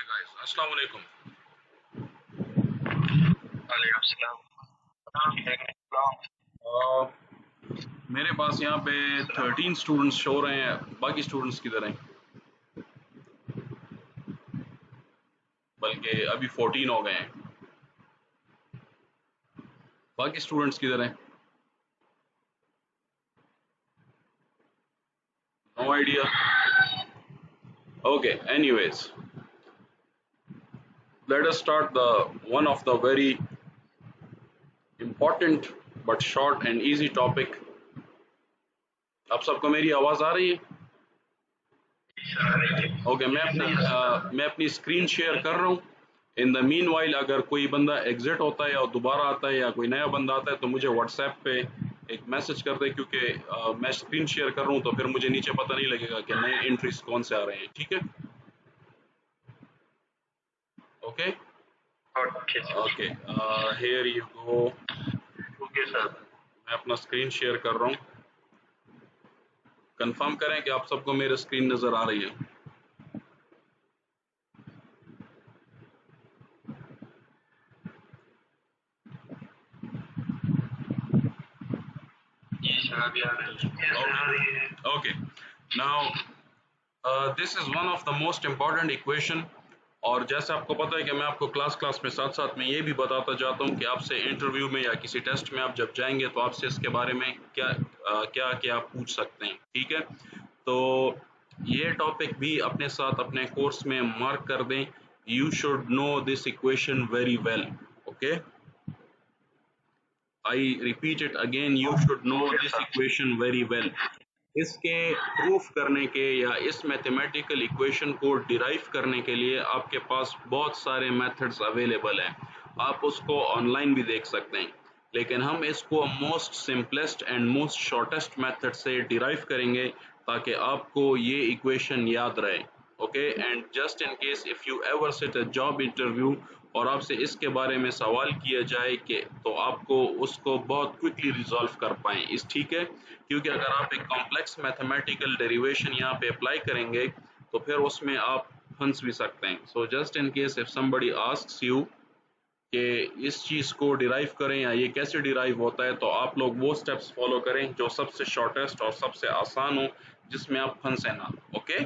guys. Assalamu alaikum. Uh, मेरे पास यहाँ पे 13 स्टूडेंट्स शो रहे हैं, बाकी स्टूडेंट्स किधर हैं? बल्कि अभी 14 हो गए हैं, बाकी स्टूडेंट्स किधर हैं? No idea. Okay, anyways, let us start the one of the very important but short and easy topic. आप सबको मेरी आवाज आ रही है? ओके, मैं अपनी स्क्रीन शेयर कर रहा हूँ. इन द मीन वाइल अगर कोई बंदा एग्जिट होता है और दोबारा आता है या कोई नया बंदा आता है तो मुझे व्हाट्सएप पे एक मैसेज कर दे, क्योंकि मैं स्क्रीन शेयर कर रहा हूँ तो फिर मुझे नीचे पता नहीं लगेगा कि नए एंट्रीज कौन से आ रहे हैं. ठीक है? Okay okay, here you go. Okay sir, मैं अपना स्क्रीन शेयर कर रहा हूँ. कंफर्म करें कि आप सबको मेरी स्क्रीन नजर आ रही है. Okay, now this is one of the most important equation. और जैसे आपको पता है कि मैं आपको क्लास में साथ साथ में ये भी बताता जाता हूँ कि आपसे इंटरव्यू में या किसी टेस्ट में आप जब जाएंगे तो आपसे इसके बारे में क्या पूछ सकते हैं. ठीक है, तो ये टॉपिक भी अपने साथ अपने कोर्स में मार्क कर दें. You should know this equation very well. Okay, I repeat it again, you should know this equation very well. इसके प्रूफ करने के या इस मैथमेटिकल इक्वेशन को डिराइव करने के लिए आपके पास बहुत सारे मेथड्स अवेलेबल हैं. आप उसको ऑनलाइन भी देख सकते हैं, लेकिन हम इसको most simplest and most shortest method से डिराइव करेंगे ताकि आपको ये इक्वेशन याद रहे. Okay, and just in case if you ever sit a job interview और आपसे इसके बारे में सवाल किया जाए कि तो आपको उसको बहुत क्विकली रिजॉल्व कर पाएं. इस ठीक है, क्योंकि अगर आप एक कॉम्प्लेक्स मैथमेटिकल डेरिवेशन यहाँ पे अप्लाई करेंगे तो फिर उसमें आप फंस भी सकते हैं. So just in case if somebody asks you कि इस चीज़ को डिराइव करें या ये कैसे डिराइव होता है, तो आप लोग वो स्टेप्स फॉलो करें जो सबसे शॉर्टेस्ट और सबसे आसान हो, जिसमें आप फंसे ना. ओके,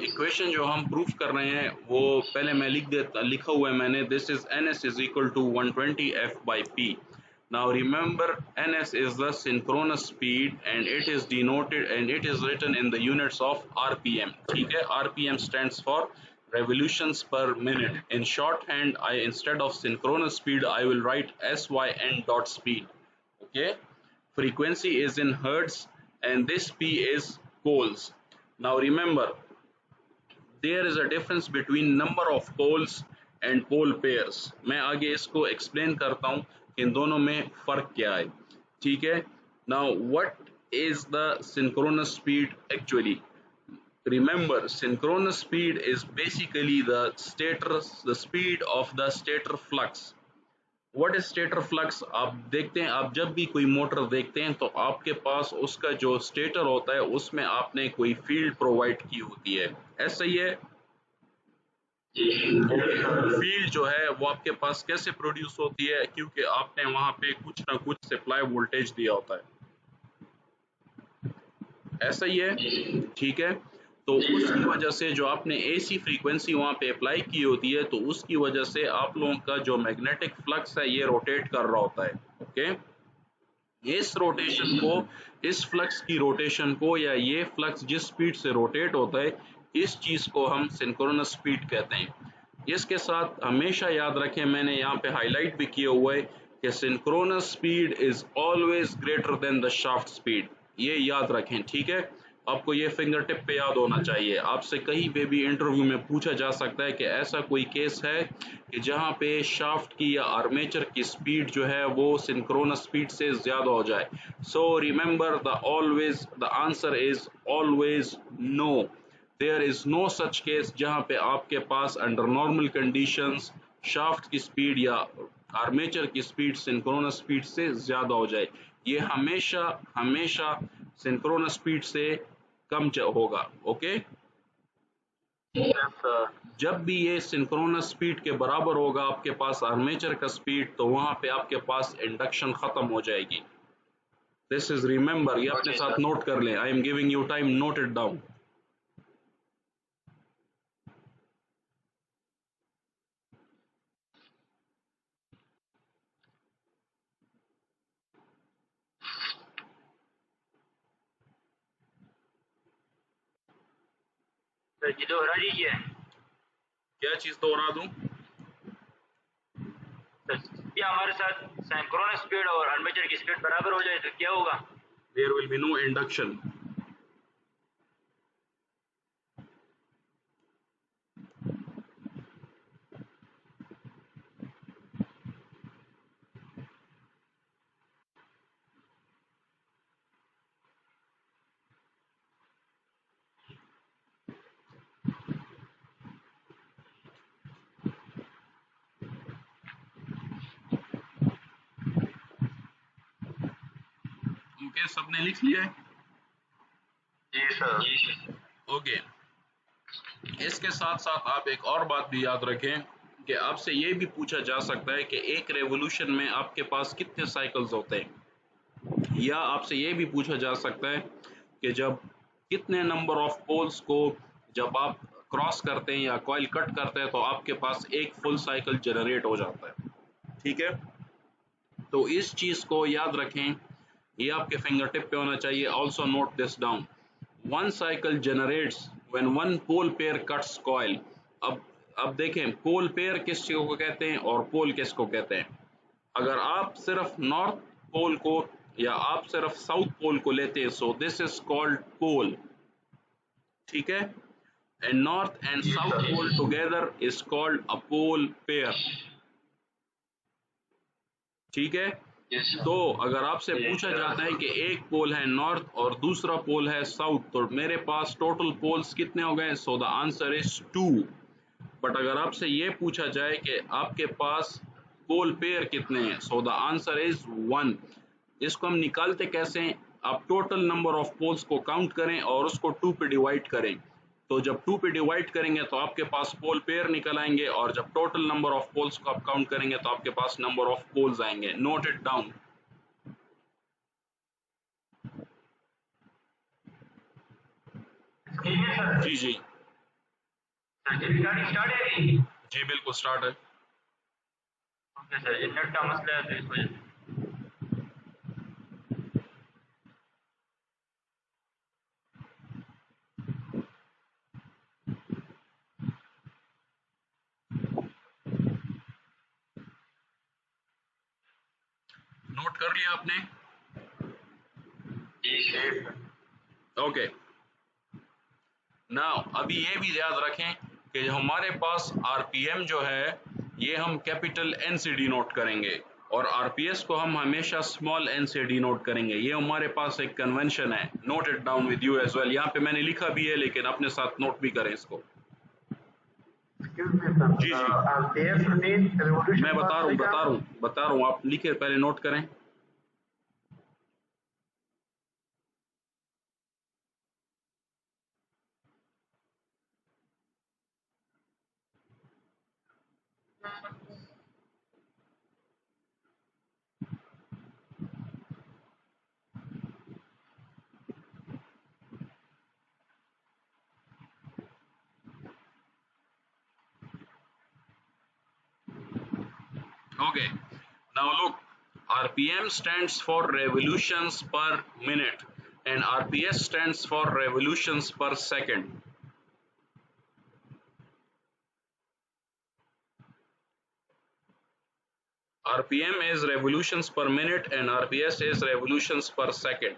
इक्वेशन जो हम प्रूफ कर रहे हैं वो पहले मैं लिखा हुआ है मैंने. This is ns is equal to 120 f by p. Now remember, ns is the synchronous speed and it is denoted and it is written in the units of rpm. ठीक है, rpm stands for revolutions per minute. In shorthand, I instead of synchronous speed I will write syn dot speed. Okay, frequency is in hertz and this p is poles. Now remember, there is a difference between number of poles and pole pairs. मैं आगे इसको explain करता हूँ कि इन दोनों में फर्क क्या है. ठीक है, now what is the synchronous speed actually? Remember, synchronous speed is basically the speed of the stator flux. What is stator flux? आप देखते हैं, आप जब भी कोई मोटर देखते हैं तो आपके पास उसका जो स्टेटर होता है उसमें आपने कोई फील्ड प्रोवाइड की होती है. ऐसा ही है, फील्ड जो है वो आपके पास कैसे प्रोड्यूस होती है? क्योंकि आपने वहां पे कुछ ना कुछ सप्लाई वोल्टेज दिया होता है. ऐसा ही है, ठीक है. तो उसकी वजह से जो आपने एसी फ्रीक्वेंसी वहां पे अप्लाई की होती है तो उसकी वजह से आप लोगों का जो मैग्नेटिक फ्लक्स है ये रोटेट कर रहा होता है. ओके, इस रोटेशन को, इस फ्लक्स की रोटेशन को या ये फ्लक्स जिस स्पीड से रोटेट होता है इस चीज को हम सिंक्रोनस स्पीड कहते हैं. इसके साथ हमेशा याद रखें, मैंने यहाँ पे हाईलाइट भी किया हुआ है कि synchronous speed is always greater than the shaft speed. ये याद रखें, ठीक है. आपको ये फिंगर टिप पे याद होना चाहिए. आपसे कहीं पे भी इंटरव्यू में पूछा जा सकता है कि ऐसा कोई केस है कि जहां पे शाफ्ट की या आर्मेचर की स्पीड जो है वो सिंक्रोनस स्पीड से ज्यादा हो जाए. So remember, the answer is always no. There is no such case जहां पे आपके पास अंडर नॉर्मल कंडीशंस शाफ्ट की स्पीड या आर्मेचर की स्पीड सिंक्रोनस स्पीड से ज्यादा हो जाए. ये हमेशा सिंक्रोनस स्पीड से कम होगा. Okay, Yes, sir. जब भी ये सिंक्रोनस स्पीड के बराबर होगा आपके पास आर्मेचर का स्पीड, तो वहां पे आपके पास इंडक्शन खत्म हो जाएगी। दिस इज रिमेंबर, ये अपने Okay, साथ sir. नोट कर लें। I am giving you time, note it down. Sir ji दोहरा दीजिए। क्या चीज दोहरा दूं? सर ये हमारे साथ सिंक्रोनस स्पीड और आर्मेचर की स्पीड बराबर हो जाए तो क्या होगा? There will be no induction. Okay, सबने लिख लिया है? जी सर। जी सर। ओके, इसके साथ साथ आप एक और बात भी याद रखें कि आपसे ये भी पूछा जा सकता है कि एक रेवोल्यूशन में आपके पास कितने साइकिल्स होते हैं, या आपसे ये भी पूछा जा सकता है कि जब कितने नंबर ऑफ पोल्स को जब आप क्रॉस करते हैं या कॉइल कट करते हैं तो आपके पास एक फुल साइकिल जनरेट हो जाता है। ठीक है, तो इस चीज को याद रखें, ये आपके फिंगर टिप पे होना चाहिए। Also note this down, one cycle generates when one pole pair cuts coil. अब अब देखें, पोल पेयर किस चीज को कहते हैं और पोल किसको कहते हैं। अगर आप सिर्फ नॉर्थ पोल को या आप सिर्फ साउथ पोल को लेते हैं, so this is called pole. ठीक है, एंड नॉर्थ एंड जी south sir. Pole together is called a pole pair. ठीक है, यस तो सर। अगर आपसे पूछा जाता है कि एक पोल है नॉर्थ और दूसरा पोल है साउथ, तो मेरे पास टोटल पोल्स कितने हो गए? So the answer is 2। But अगर आपसे ये पूछा जाए कि आपके पास पोल पेयर कितने हैं, सो द आंसर इज 1। इसको हम निकालते कैसे हैं? आप टोटल नंबर ऑफ पोल्स को काउंट करें और उसको 2 पे डिवाइड करें। तो जब 2 पे डिवाइड करेंगे तो आपके पास पोल पेयर निकल आएंगे, और जब टोटल नंबर ऑफ पोल्स को आप काउंट करेंगे तो आपके पास नंबर ऑफ पोल्स आएंगे। Note it down. ठीक है सर। जी जी सर जी रिकॉर्डिंग स्टार्ट है अभी? जी, बिल्कुल स्टार्ट है। ओके सर, ये नेट का मसला है तो इस वजह से। नोट कर लिया आपने? जी सर। ओके, नाउ अभी ये भी याद रखें कि हमारे पास आरपीएम जो है ये हम कैपिटल एन से डिनोट करेंगे, और आरपीएस को हम हमेशा स्मॉल एन से डिनोट करेंगे। ये हमारे पास एक कन्वेंशन है। Note it down with you as well. यहाँ पे मैंने लिखा भी है, लेकिन अपने साथ नोट भी करें इसको। Excuse me, sir. जी जी, RPS means मैं revolution बता per रहा हूँ second. बता रहा हूँ, आप लिखे पहले नोट करें। Okay, now look, RPM stands for revolutions per minute and RPS stands for revolutions per second. RPM is revolutions per minute and RPS is revolutions per second.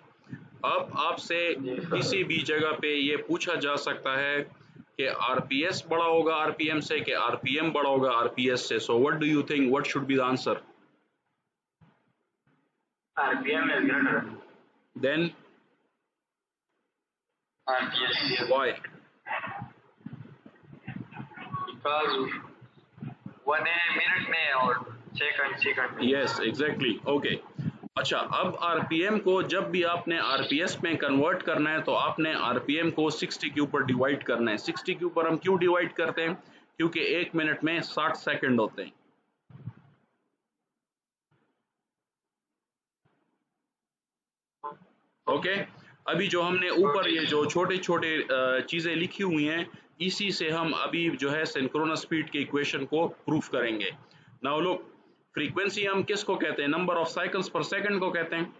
अब आपसे किसी भी जगह पे ये पूछा जा सकता है कि RPS बड़ा होगा RPM से कि RPM बड़ा होगा RPS से। So what do you think? What should be the answer? RPM is greater. Then RPS. why? Because 1 minute में और second में. Yes, exactly. Okay. अच्छा, अब आरपीएम को जब भी आपने आरपीएस में कन्वर्ट करना है तो आपने आरपीएम को 60 के ऊपर डिवाइड करना है। 60 के ऊपर हम क्यों डिवाइड करते हैं? क्योंकि 1 मिनट में 60 सेकंड होते हैं। ओके, अभी जो हमने ऊपर ये जो छोटे छोटे चीजें लिखी हुई हैं, इसी से हम अभी जो है सिंक्रोनस स्पीड के इक्वेशन को प्रूफ करेंगे। नाउ लुक, फ्रीक्वेंसी हम किसको कहते हैं? Number of cycles per second को कहते हैं।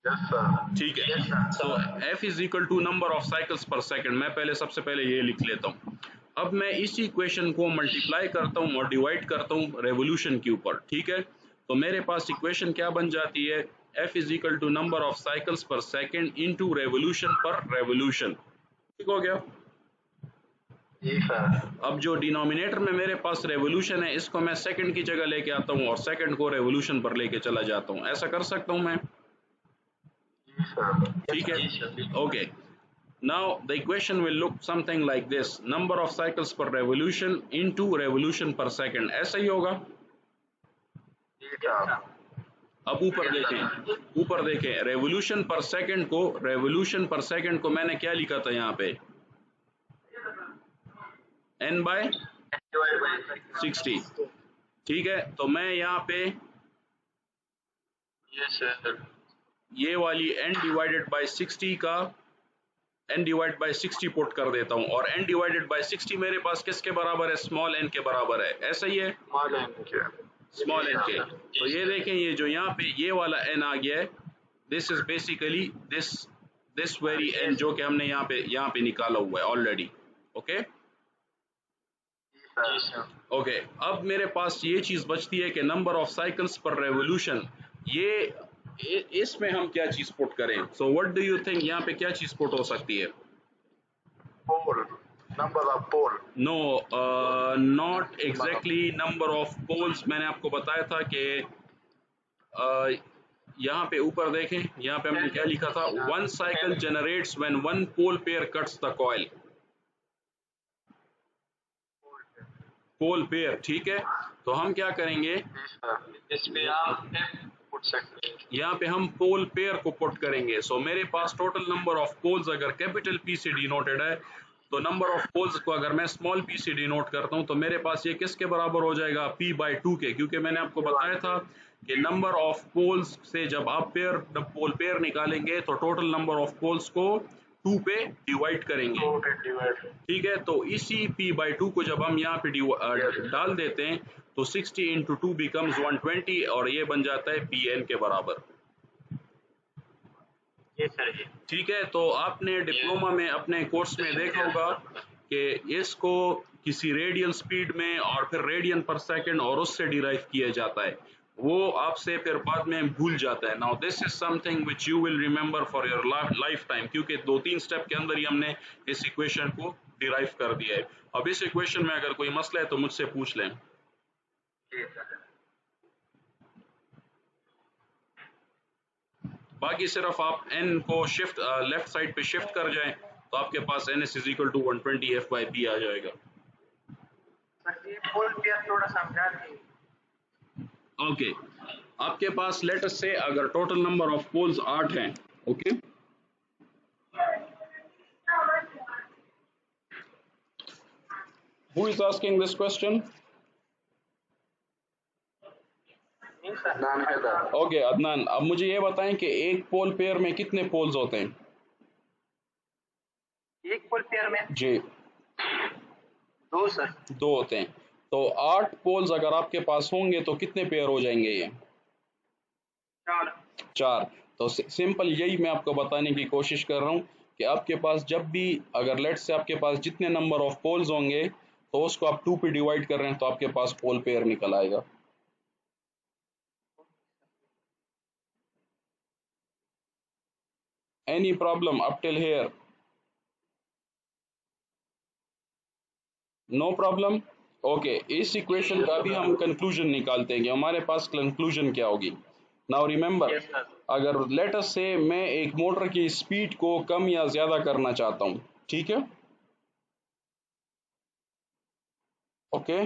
Yes sir. ठीक है, so f is equal to number of cycles per second. मैं पहले सबसे पहले ये लिख लेता हूँ। अब मैं इसी इक्वेशन को मल्टीप्लाई करता हूँ और डिवाइड करता हूँ रेवोल्यूशन के ऊपर। ठीक है, तो मेरे पास इक्वेशन क्या बन जाती है? f is equal to number of cycles per second into revolution per revolution. ठीक हो गया? जी सर। अब जो डिनोमिनेटर में मेरे पास रेवोल्यूशन है, इसको मैं सेकंड की जगह लेके आता हूँ और सेकंड को रेवोल्यूशन पर लेके चला जाता हूँ। ऐसा कर सकता हूँ मैं? जी सर। ठीक है, okay. Now the equation will look something like this: number of cycles per revolution into revolution per second। ऐसा ही होगा। जी सर। अब ऊपर देखें रेवोल्यूशन पर सेकंड को मैंने क्या लिखा था यहाँ पे? n/60। ठीक है, तो मैं यहाँ पे यस सर। ये वाली n डिवाइडेड बाई 60 का n डिवाइड बाई 60 पुट कर देता हूँ, और n डिवाइडेड बाई 60 मेरे पास किसके बराबर है? स्मॉल n के बराबर है। ऐसा ही है, स्मॉल n के। तो ये देखें, ये जो यहाँ पे ये वाला n आ गया है, this is basically this very n जो कि हमने यहाँ पे निकाला हुआ है ऑलरेडी। ओके ओके, अब मेरे पास ये चीज बचती है कि नंबर ऑफ साइकिल्स पर रेवोल्यूशन। इसमें हम क्या चीज पुट करें? So what do you think, यहाँ पे क्या चीज पुट हो सकती है? Pole, number of pole. No, not exactly number of poles. मैंने आपको बताया था कि यहाँ पे ऊपर देखें, यहाँ पे हमने क्या लिखा था? One cycle generates when one pole pair cuts the coil. Pole pair, ठीक है। तो हम क्या करेंगे, इसमें आप पुट सकते हैं। यहाँ पे हम पोल पेयर को पुट करेंगे। सो मेरे पास टोटल नंबर ऑफ पोल्स अगर कैपिटल P से डिनोटेड है, तो नंबर ऑफ पोल्स को अगर मैं स्मॉल p से डिनोट करता हूँ, तो मेरे पास ये किसके बराबर हो जाएगा? p/2 के। क्योंकि मैंने आपको बताया था कि नंबर ऑफ पोल्स से जब आप पोल पेयर निकालेंगे तो टोटल नंबर ऑफ पोल्स को 2 पे डिवाइड करेंगे। ठीक है, तो इसी p/2 को जब हम यहाँ पे डाल देते हैं तो 60 इंटू 2 बिकम्स 120, और ये बन जाता है pn के बराबर। ठीक है, तो आपने डिप्लोमा में अपने कोर्स में देखा होगा कि इसको किसी रेडियल स्पीड में और फिर रेडियन पर सेकंड और उससे डिराइव किया जाता है, वो आपसे फिर बाद में भूल जाता है। Now this is something which you will remember for your life time, क्योंकि 2-3 स्टेप के अंदर ही हमने इस इक्वेशन को डिराइव कर दिया है। अब इस इक्वेशन में अगर कोई मसला है तो मुझसे पूछ लें। बाकी सिर्फ आप n को शिफ्ट लेफ्ट साइड पे शिफ्ट कर जाएं तो आपके पास ns is equal to 120 f/p आ जाएगा। थोड़ा समझा दीजिए। ओके, आपके पास लेट अस से अगर टोटल नंबर ऑफ पोल्स 8 हैं, okay, who is asking this question? Okay Adnan, अब मुझे ये बताएं कि एक पोल पेयर में कितने पोल्स होते हैं? एक पोल पेयर में जी 2 सर। 2 होते हैं। तो 8 पोल्स अगर आपके पास होंगे तो कितने पेयर हो जाएंगे? ये 4। तो सिंपल यही मैं आपको बताने की कोशिश कर रहा हूँ कि आपके पास जब भी अगर लेट से आपके पास जितने नंबर ऑफ पोल्स होंगे तो उसको आप 2 पे डिवाइड कर रहे हैं तो आपके पास पोल पेयर निकल आएगा। Any problem up till here? No problem. Okay, इस इक्वेशन का भी हम कंक्लूजन निकालते हैं कि हमारे पास कंक्लूजन क्या होगी। नाउ रिमेंबर, अगर लेट अस से मैं एक मोटर की स्पीड को कम या ज्यादा करना चाहता हूं, ठीक है, ओके,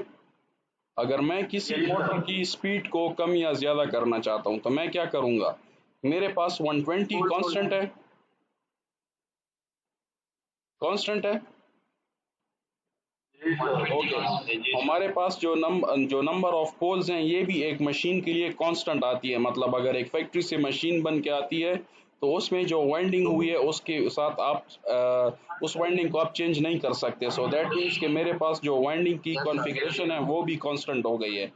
अगर मैं किसी मोटर की स्पीड को कम या ज़्यादा करना चाहता हूँ तो मैं क्या करूँगा? मेरे पास 120 कांस्टेंट है, कांस्टेंट है। जी सर। ओके, हमारे पास जो नंबर ऑफ पोल्स हैं ये भी एक मशीन के लिए कांस्टेंट आती है। मतलब अगर एक फैक्ट्री से मशीन बन के आती है तो उसमें जो वाइंडिंग हुई है उसके साथ आप उस वाइंडिंग को आप चेंज नहीं कर सकते। सो दैट मीन्स कि मेरे पास जो वाइंडिंग की कॉन्फ़िगरेशन है वो भी कांस्टेंट हो गई है।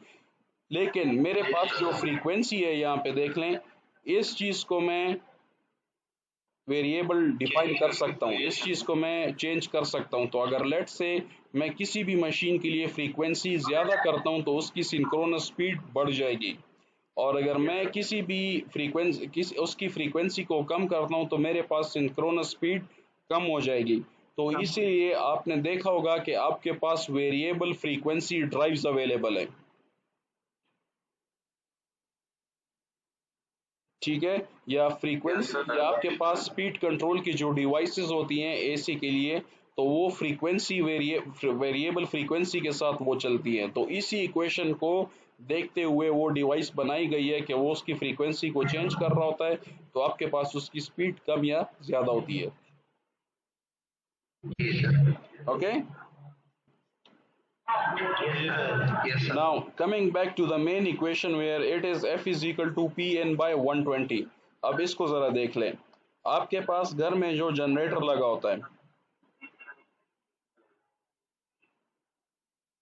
लेकिन मेरे पास जो फ्रीक्वेंसी है यहाँ पे देख लें, इस चीज़ को मैं वेरिएबल डिफाइन कर सकता हूँ, इस चीज़ को मैं चेंज कर सकता हूँ। तो अगर लेट से मैं किसी भी मशीन के लिए फ्रीक्वेंसी ज़्यादा करता हूँ तो उसकी सिंक्रोनस स्पीड बढ़ जाएगी, और अगर मैं किसी भी उसकी फ्रीक्वेंसी को कम करता हूँ तो मेरे पास सिंक्रोनस स्पीड कम हो जाएगी। तो इसीलिए आपने देखा होगा कि आपके पास वेरिएबल फ्रीक्वेंसी ड्राइव्स अवेलेबल है, ठीक है, या फ्रीक्वेंसी या आपके पास स्पीड कंट्रोल की जो डिवाइसेस होती हैं एसी के लिए, तो वो फ्रीक्वेंसी वेरिएबल फ्रीक्वेंसी के साथ वो चलती हैं। तो इसी इक्वेशन को देखते हुए वो डिवाइस बनाई गई है कि वो उसकी फ्रीक्वेंसी को चेंज कर रहा होता है, तो आपके पास उसकी स्पीड कम या ज़्यादा होती है। Okay, now coming back to the main equation where it is F is equal to Pn by 120। अब इसको ज़रा देख लें। आपके पास घर में जो जनरेटर लगा होता है,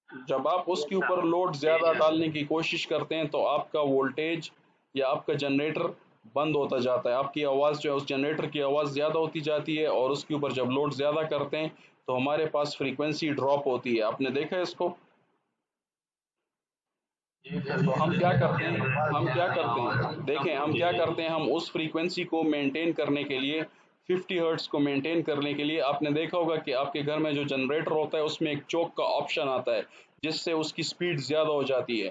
जब आप उसके ऊपर लोड ज़्यादा डालने की कोशिश करते हैं तो आपका वोल्टेज या आपका जनरेटर बंद होता जाता है। आपकी आवाज़ जो है, उस जनरेटर की आवाज़ ज़्यादा होती जाती है, और उसके ऊपर जब लोड ज़्यादा करते हैं तो हमारे पास फ्रीक्वेंसी ड्रॉप होती है। आपने देखा है इसको? तो हम क्या करते हैं, देखें हम क्या करते हैं, हम उस फ्रीक्वेंसी को मेंटेन करने के लिए 50 हर्ट्ज को मेंटेन करने के लिए, आपने देखा होगा कि आपके घर में जो जनरेटर होता है उसमें एक चोक का ऑप्शन आता है जिससे उसकी स्पीड ज़्यादा हो जाती है।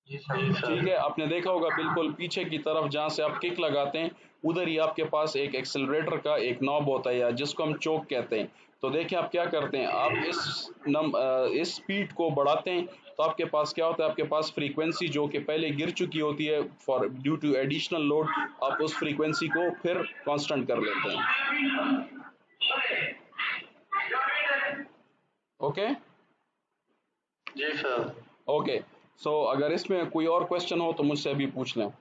ठीक है, आपने देखा होगा बिल्कुल पीछे की तरफ जहाँ से आप किक लगाते हैं उधर ही आपके पास एक एक्सेलरेटर का एक नॉब होता है, या जिसको हम चोक कहते हैं। तो देखिए आप क्या करते हैं, आप इस स्पीड को बढ़ाते हैं तो आपके पास क्या होता है, आपके पास फ्रीक्वेंसी जो कि पहले गिर चुकी होती है for due to additional load, आप उस फ्रीक्वेंसी को फिर कांस्टेंट कर लेते हैं। ओके जी सर। ओके, सो अगर इसमें कोई और क्वेश्चन हो तो मुझसे अभी पूछ लें।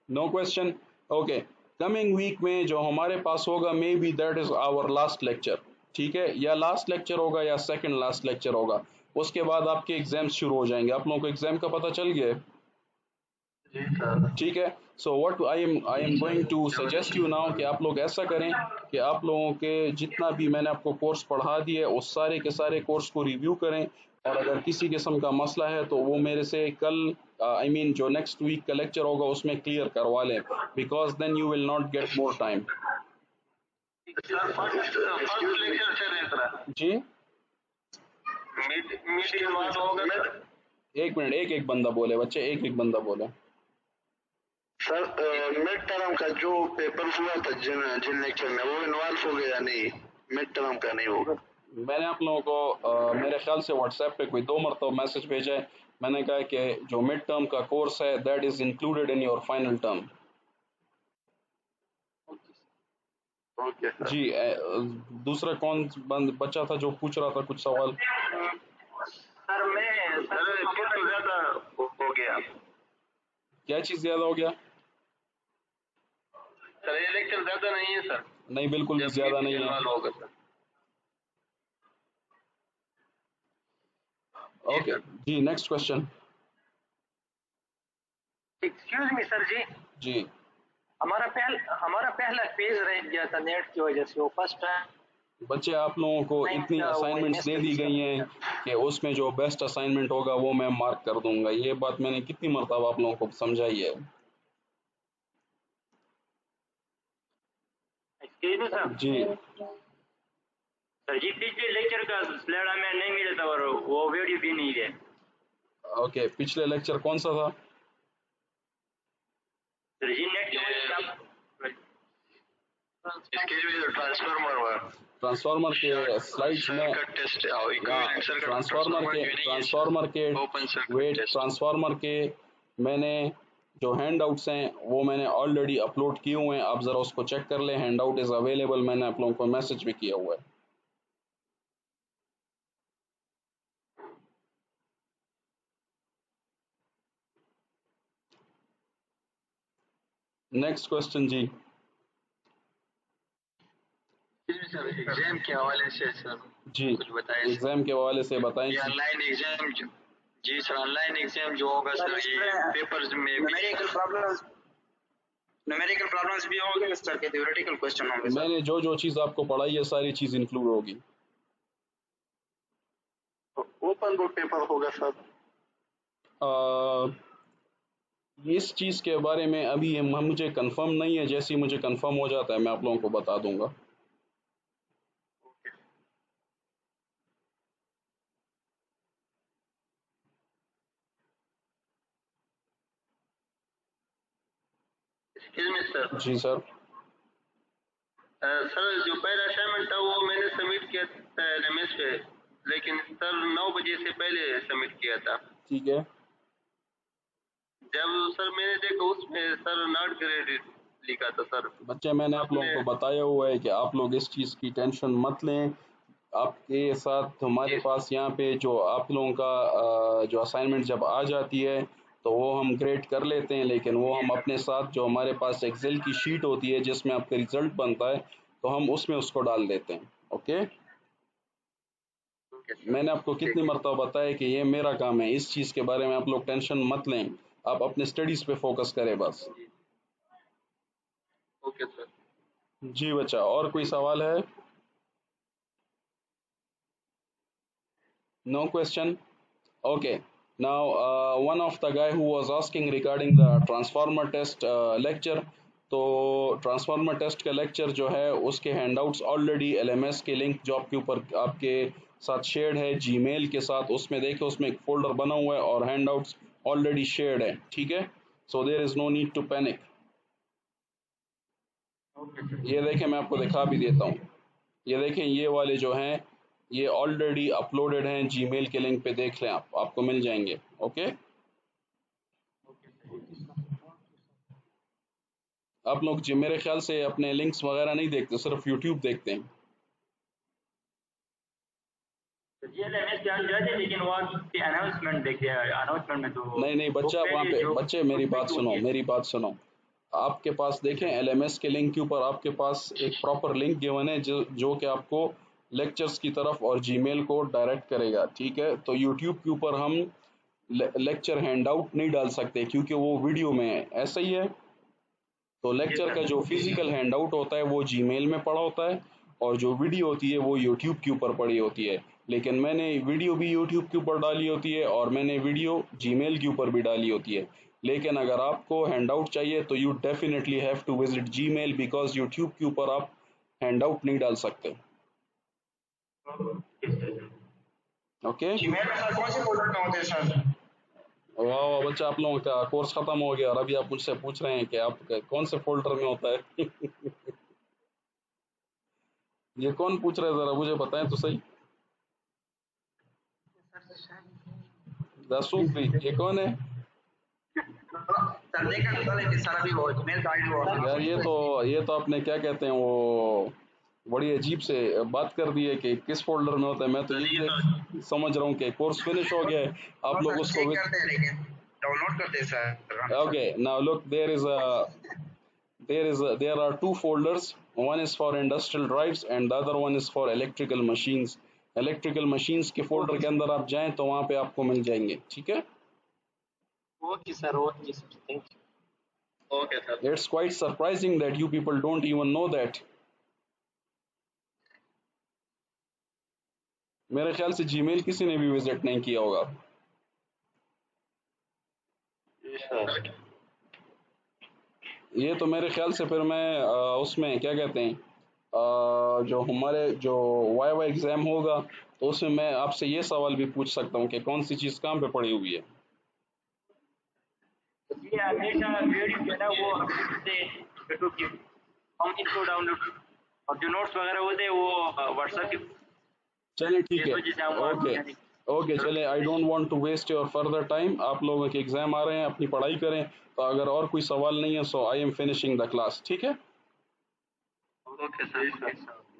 No question? Okay, coming week में जो हमारे पास होगा, maybe that is our last lecture, ठीक है, या लास्ट लेक्चर होगा या सेकंड लास्ट लेक्चर होगा। उसके बाद आपके एग्जाम्स शुरू हो जाएंगे। आप लोगों को एग्जाम का पता चल गया है? जी सर। ठीक है, so what I am going to suggest you now कि आप लोग ऐसा करें कि आप लोगों के जितना भी मैंने आपको कोर्स पढ़ा दिए उस सारे के सारे कोर्स को रिव्यू करें, और अगर किसी किस्म का मसला है तो वो मेरे से कल आई मीन जो नेक्स्ट वीक का लेक्चर होगा उसमें क्लियर करवा लें, because then you will not get more time. Sir first lecture से रहता जी, मीटिंग बात होगा ना। एक मिनट, एक बंदा बोले बच्चे, एक बंदा बोले। सर मिड टर्म का जो पेपर हुआ था जिन लेक्चर में, वो इन्वॉल्व हो गया नहीं? मिड टर्म का नहीं होगा? मैंने आप लोगों को मेरे ख्याल से व्हाट्सएप पे कोई 2 मरतबा मैसेज भेजा है। मैंने कहा कि जो मिड टर्म का कोर्स है that is included in your final term. Okay sir. जी, दूसरा कौन बच्चा था जो पूछ रहा था कुछ सवाल? सर मैं सर तो ज़्यादा हो गया। क्या चीज़ ज़्यादा हो गया? सर ये लेक्चर ज़्यादा नहीं है सर। नहीं, बिल्कुल भी ज़्यादा नहीं है। होगा सर। ओके जी, next question. Excuse me sir ji, जी, हमारा पहला पेज रह गया था नेट की वजह से, वो फर्स्ट बच्चे आप लोगों को इतनी असाइनमेंट्स दे दी गई हैं कि उसमें जो बेस्ट असाइनमेंट होगा वो मैं मार्क कर दूंगा। ये बात मैंने कितनी मरतबा आप लोगों को समझाई है। Excuse me sir. जी, सर जी पिछले लेक्चर का स्लाइड हमें नहीं मिला था और वो वीडियो भी नहीं है। ओके, पिछले लेक्चर कौन सा था? सर जी नेट की वजह से आप इसके जो ट्रांसफार्मर हुआ ट्रांसफार्मर के स्लाइड्स में circuit test equivalent circuit transformer के open circuit wet test transformer के मैंने जो हैंड आउट्स हैं वो मैंने ऑलरेडी अपलोड किए हुए हैं, आप ज़रा उसको चेक कर लें। हैंड आउट इज़ अवेलेबल, मैंने आप लोगों को मैसेज भी किया हुआ है। नेक्स्ट क्वेश्चन जी। सर एग्जाम के हवाले से सर जी कुछ बताएं। एग्जाम के हवाले से बताएं। ये ऑनलाइन एग्जाम जी सर, ऑनलाइन एग्जाम जो होगा सर ये पेपर्स में न्यूमेरिकल प्रॉब्लम्स भी होंगे सर के थ्योरेटिकल क्वेश्चन होंगे सर। मैंने जो चीज़ आपको पढ़ाई है सारी चीज़ इंक्लूड होगी। ओपन बुक पेपर होगा सर। इस चीज़ के बारे में अभी मुझे कंफर्म नहीं है, जैसे ही मुझे कंफर्म हो जाता है मैं आप लोगों को बता दूंगा। सर जी सर। सर जो पहला असाइनमेंट था वो मैंने सबमिट किया था एलएमएस पे, लेकिन सर 9 बजे से पहले सबमिट किया था। ठीक है। जब सर मैंने देखा उसमें सर नॉट ग्रेडेड लिखा था सर। बच्चे मैंने आप लोगों को बताया हुआ है कि आप लोग इस चीज़ की टेंशन मत लें। आपके साथ हमारे पास यहाँ पे जो आप लोगों का जो असाइनमेंट जब आ जाती है तो वो हम ग्रेड कर लेते हैं, लेकिन वो हम अपने साथ जो हमारे पास एक्सेल की शीट होती है जिसमें आपका रिजल्ट बनता है तो हम उसमें उसको डाल देते हैं। ओके। मैंने आपको कितनी मरतबा बताया कि ये मेरा काम है, इस चीज़ के बारे में आप लोग टेंशन मत लें, आप अपने स्टडीज़ पे फोकस करें बस। Okay sir. जी बच्चा, और कोई सवाल है? No question? Okay. Now, one of the guy who was asking regarding the transformer test lecture, तो ट्रांसफार्मर टेस्ट का लेक्चर जो है उसके हैंडआउट्स ऑलरेडी एलएमएस के लिंक जो आपके ऊपर आपके साथ शेयर्ड है जीमेल के साथ, उसमें देखो उसमें एक फोल्डर बना हुआ है और हैंडआउट्स ऑलरेडी शेयर्ड है। ठीक है, so there is no need to panic. ये देखें, मैं आपको दिखा भी देता हूँ। ये देखें, ये वाले जो हैं ये ऑलरेडी अपलोडेड हैं जीमेल के लिंक पे, देख लें आप, आपको मिल जाएंगे। ओके। आप लोग जी मेरे ख्याल से अपने लिंक्स वगैरह नहीं देखते, सिर्फ यूट्यूब देखते हैं। लेकिन वो अनाउंसमेंट देखिए, अनाउंसमेंट में तो नहीं बच्चा, वहाँ पे बच्चे मेरी बात सुनो। आपके पास देखें एलएमएस के लिंक के ऊपर आपके पास एक प्रॉपर लिंक गिवन है जो कि आपको लेक्चर्स की तरफ और जीमेल को डायरेक्ट करेगा। ठीक है, तो यूट्यूब के ऊपर हम लेक्चर हैंडआउट नहीं डाल सकते क्योंकि वो वीडियो में है, ऐसा ही है। तो लेक्चर का जो फिजिकल हैंडआउट होता है वो जीमेल में पड़ा होता है और जो वीडियो होती है वो यूट्यूब के ऊपर पड़ी होती है। लेकिन मैंने वीडियो भी यूट्यूब के ऊपर डाली होती है और मैंने वीडियो जीमेल के ऊपर भी डाली होती है। लेकिन अगर आपको हैंडआउट चाहिए तो you definitely have to visit Gmail, because YouTube के ऊपर आप हैंडआउट नहीं डाल सकते। ओके। जीमेल में सर कौन से फोल्डर में होते हैं सर? वाह बच्चा, आप लोगों का कोर्स खत्म हो गया और अभी आप मुझसे पूछ रहे हैं कि आप कौन से फोल्डर में होता है। ये कौन पूछ रहा है, जरा मुझे बताएं तो सही। दासूफी, ये कौन है यार? ये तो आपने क्या कहते हैं वो बड़ी अजीब से बात कर दी है कि किस फोल्डर में होता है। मैं तो ये समझ रहा हूँ कि कोर्स फिनिश हो गया है, आप लोग उसको डाउनलोड करते sir. Okay, now look, there are two folders. One is for industrial drives and the other one is for electrical machines. Electrical machines के फोल्डर के अंदर आप जाएं तो वहां पे आपको मिल जाएंगे। ठीक है, okay sir, okay sir, thank you. Okay sir. It's quite surprising that you people don't even know that. मेरे ख्याल से जीमेल किसी ने भी विजिट नहीं किया होगा। ये तो मेरे ख्याल से फिर मैं उसमें क्या कहते हैं जो हमारे जो वाई एग्ज़ाम होगा तो उसमें मैं आपसे ये सवाल भी पूछ सकता हूँ कि कौन सी चीज़ कहाँ पे पड़ी हुई है। जी हमेशा वीडियो जो है ना वो यूट्यूब की हम इनको डाउनलोड और जो नोट्स वगैरह होते हैं वो व्हाट्सएप की चलिए ठीक इस है, वजह से हम ओके ओके, चले, I don't want to waste your further time. आप लोगों के एग्जाम आ रहे हैं, अपनी पढ़ाई करें। तो अगर और कोई सवाल नहीं है, so I am finishing the class, ठीक है? Okay sir.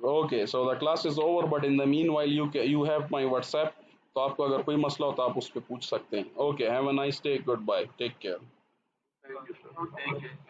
Okay, so the class is over, but in the meanwhile you have my WhatsApp, तो आपको अगर कोई मसला हो तो आप उस पर पूछ सकते हैं। Okay, have a nice day, goodbye, take care. Thank you sir.